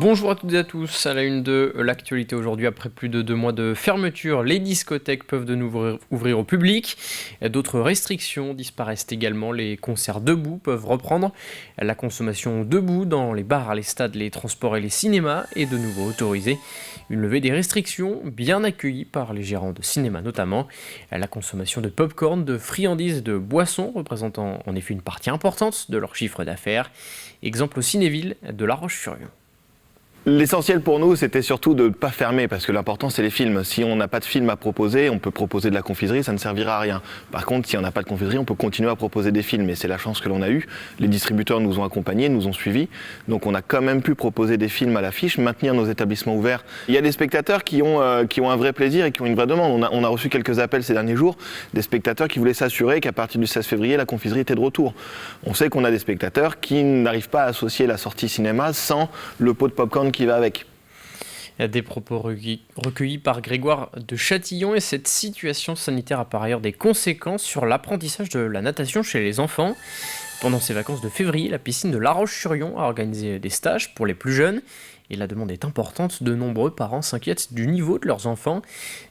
Bonjour à toutes et à tous, à la une de l'actualité aujourd'hui, après plus de 2 mois de fermeture, les discothèques peuvent de nouveau ouvrir au public. D'autres restrictions disparaissent également, les concerts debout peuvent reprendre. La consommation debout dans les bars, les stades, les transports et les cinémas est de nouveau autorisée. Une levée des restrictions bien accueillie par les gérants de cinéma notamment. La consommation de pop-corn, de friandises, de boissons représentant en effet une partie importante de leur chiffre d'affaires. Exemple au Cinéville de La Roche-sur-Yon. L'essentiel pour nous, c'était surtout de ne pas fermer, parce que l'important, c'est les films. Si on n'a pas de film à proposer, on peut proposer de la confiserie, ça ne servira à rien. Par contre, si on n'a pas de confiserie, on peut continuer à proposer des films, et c'est la chance que l'on a eue. Les distributeurs nous ont accompagnés, nous ont suivis, donc on a quand même pu proposer des films à l'affiche, maintenir nos établissements ouverts. Il y a des spectateurs qui ont un vrai plaisir et qui ont une vraie demande. On a reçu quelques appels ces derniers jours, des spectateurs qui voulaient s'assurer qu'à partir du 16 février, la confiserie était de retour. On sait qu'on a des spectateurs qui n'arrivent pas à associer la sortie cinéma sans le pot de popcorn qui va avec. Des propos recueillis par Grégoire de Châtillon, et cette situation sanitaire a par ailleurs des conséquences sur l'apprentissage de la natation chez les enfants. Pendant ces vacances de février, la piscine de La Roche-sur-Yon a organisé des stages pour les plus jeunes et la demande est importante. De nombreux parents s'inquiètent du niveau de leurs enfants.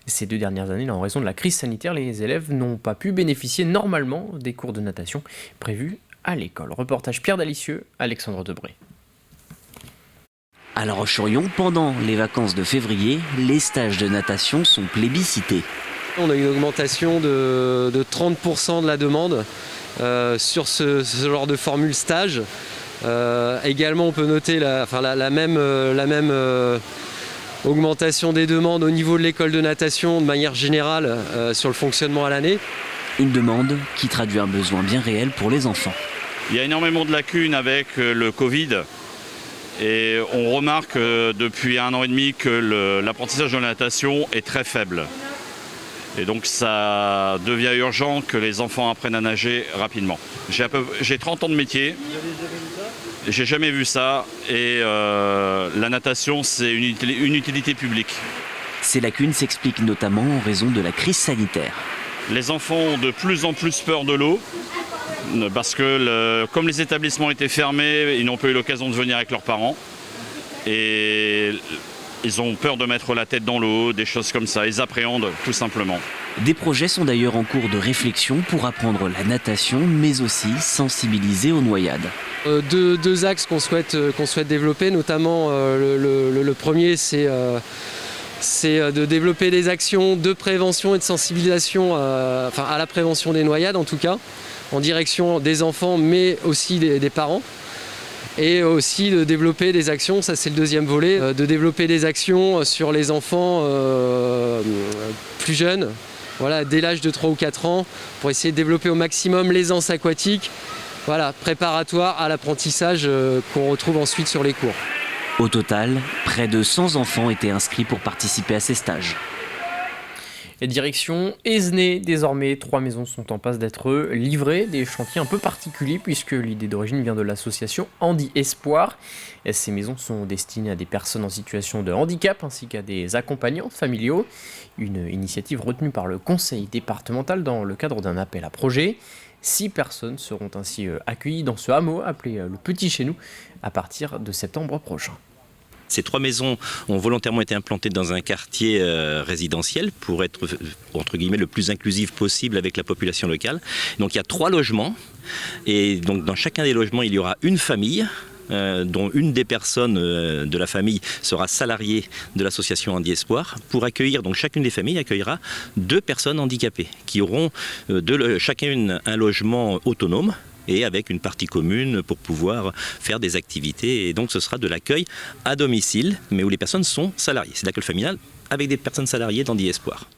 Ces 2 dernières années, en raison de la crise sanitaire, les élèves n'ont pas pu bénéficier normalement des cours de natation prévus à l'école. Reportage Pierre Dalicieux, Alexandre Debré. À La Roche-sur-Yon, pendant les vacances de février, les stages de natation sont plébiscités. On a une augmentation de 30% de la demande sur ce genre de formule stage. Également, on peut noter la même augmentation des demandes au niveau de l'école de natation de manière générale sur le fonctionnement à l'année. Une demande qui traduit un besoin bien réel pour les enfants. Il y a énormément de lacunes avec le Covid. Et on remarque depuis 1 an et demi que l'apprentissage de la natation est très faible. Et donc ça devient urgent que les enfants apprennent à nager rapidement. J'ai 30 ans de métier, j'ai jamais vu ça, et la natation c'est une utilité publique. Ces lacunes s'expliquent notamment en raison de la crise sanitaire. Les enfants ont de plus en plus peur de l'eau. Parce que comme les établissements étaient fermés, ils n'ont pas eu l'occasion de venir avec leurs parents. Et ils ont peur de mettre la tête dans l'eau, des choses comme ça. Ils appréhendent tout simplement. Des projets sont d'ailleurs en cours de réflexion pour apprendre la natation, mais aussi sensibiliser aux noyades. Deux axes qu'on souhaite développer, notamment le premier, c'est de développer des actions de prévention et de sensibilisation à la prévention des noyades en tout cas, en direction des enfants mais aussi des parents. Et aussi de développer des actions, ça c'est le deuxième volet, de développer des actions sur les enfants plus jeunes, voilà, dès l'âge de 3 ou 4 ans, pour essayer de développer au maximum l'aisance aquatique, voilà, préparatoire à l'apprentissage qu'on retrouve ensuite sur les cours. Au total, près de 100 enfants étaient inscrits pour participer à ces stages. Et direction Esnay, désormais 3 maisons sont en passe d'être livrées, des chantiers un peu particuliers puisque l'idée d'origine vient de l'association Handi Espoir. Et ces maisons sont destinées à des personnes en situation de handicap ainsi qu'à des accompagnants familiaux. Une initiative retenue par le conseil départemental dans le cadre d'un appel à projet. 6 personnes seront ainsi accueillies dans ce hameau appelé le Petit Chez Nous à partir de septembre prochain. Ces 3 maisons ont volontairement été implantées dans un quartier résidentiel pour être, entre guillemets, le plus inclusif possible avec la population locale. Donc il y a 3 logements et donc dans chacun des logements il y aura une famille dont une des personnes de la famille sera salariée de l'association Handi Espoir. Pour accueillir, donc chacune des familles accueillera 2 personnes handicapées qui auront chacune un logement autonome et avec une partie commune pour pouvoir faire des activités. Et donc ce sera de l'accueil à domicile, mais où les personnes sont salariées. C'est l'accueil familial avec des personnes salariées d'Handi Espoir.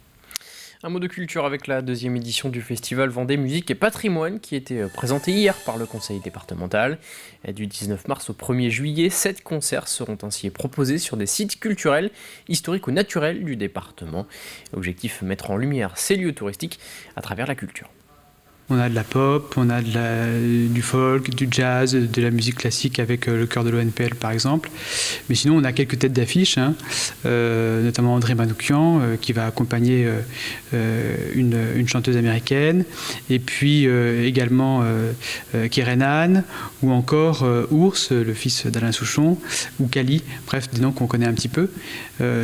Un mot de culture avec la 2e édition du festival Vendée Musique et Patrimoine qui était présenté hier par le conseil départemental. Du 19 mars au 1er juillet, 7 concerts seront ainsi proposés sur des sites culturels, historiques ou naturels du département. Objectif, mettre en lumière ces lieux touristiques à travers la culture. On a de la pop, on a du folk, du jazz, de la musique classique avec le chœur de l'ONPL par exemple. Mais sinon, on a quelques têtes d'affiche, notamment André Manoukian qui va accompagner une chanteuse américaine. Et puis également Kerenan ou encore Ours, le fils d'Alain Souchon, ou Kali, bref, des noms qu'on connaît un petit peu.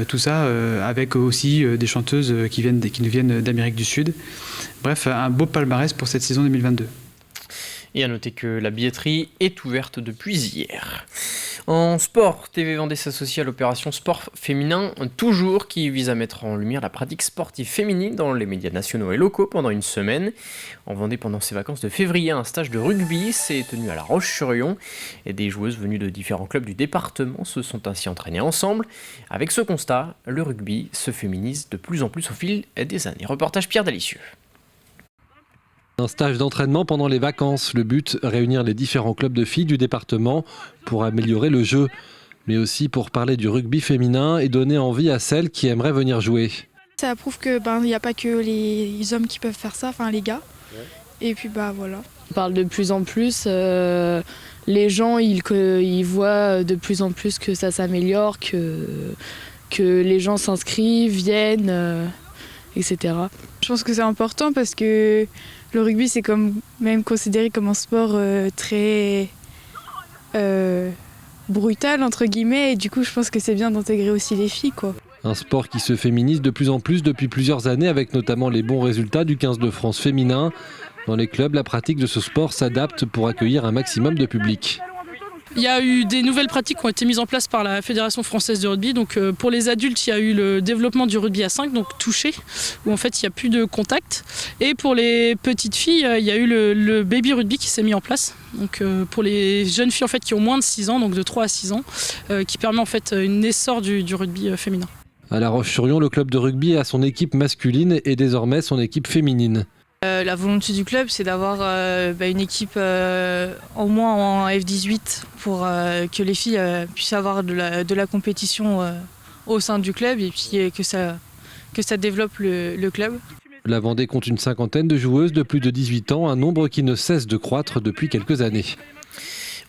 Tout ça avec aussi des chanteuses qui nous viennent d'Amérique du Sud. Bref, un beau palmarès pour cette saison 2022. Et à noter que la billetterie est ouverte depuis hier. En sport, TV Vendée s'associe à l'opération Sport Féminin Toujours, qui vise à mettre en lumière la pratique sportive féminine dans les médias nationaux et locaux pendant une semaine. En Vendée, pendant ses vacances de février, un stage de rugby s'est tenu à La Roche-sur-Yon. Et des joueuses venues de différents clubs du département se sont ainsi entraînées ensemble. Avec ce constat, le rugby se féminise de plus en plus au fil des années. Reportage Pierre Dalicieux. Un stage d'entraînement pendant les vacances. Le but, réunir les différents clubs de filles du département pour améliorer le jeu, mais aussi pour parler du rugby féminin et donner envie à celles qui aimeraient venir jouer. Ça prouve que n'y a pas que les hommes qui peuvent faire ça, enfin les gars. Et puis voilà. On parle de plus en plus. Les gens ils voient de plus en plus que ça s'améliore, que les gens s'inscrivent, viennent, etc. Je pense que c'est important parce que le rugby, c'est même considéré comme un sport très brutal, entre guillemets. Et du coup, je pense que c'est bien d'intégrer aussi les filles, quoi. Un sport qui se féminise de plus en plus depuis plusieurs années, avec notamment les bons résultats du 15 de France féminin. Dans les clubs, la pratique de ce sport s'adapte pour accueillir un maximum de public. Il y a eu des nouvelles pratiques qui ont été mises en place par la Fédération française de rugby. Donc pour les adultes, il y a eu le développement du rugby à 5, donc touché, où en fait il n'y a plus de contact. Et pour les petites filles, il y a eu le baby rugby qui s'est mis en place. Donc pour les jeunes filles en fait qui ont moins de 6 ans, donc de 3 à 6 ans, qui permet en fait une essor du rugby féminin. À La Roche-sur-Yon, le club de rugby a son équipe masculine et désormais son équipe féminine. La volonté du club, c'est d'avoir une équipe au moins en F18 pour que les filles puissent avoir de la compétition au sein du club et puis que ça développe le club. La Vendée compte une cinquantaine de joueuses de plus de 18 ans, un nombre qui ne cesse de croître depuis quelques années.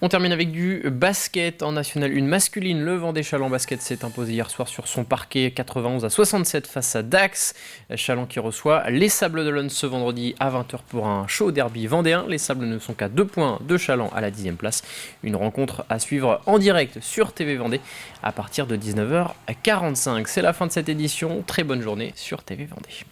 On termine avec du basket en National 1 masculine. Le Vendée Chaland Basket s'est imposé hier soir sur son parquet 91-67 face à Dax. Chaland qui reçoit les Sables d'Olonne ce vendredi à 20h pour un show derby vendéen. Les Sables ne sont qu'à 2 points de Chaland à la 10e place. Une rencontre à suivre en direct sur TV Vendée à partir de 19h45. C'est la fin de cette édition. Très bonne journée sur TV Vendée.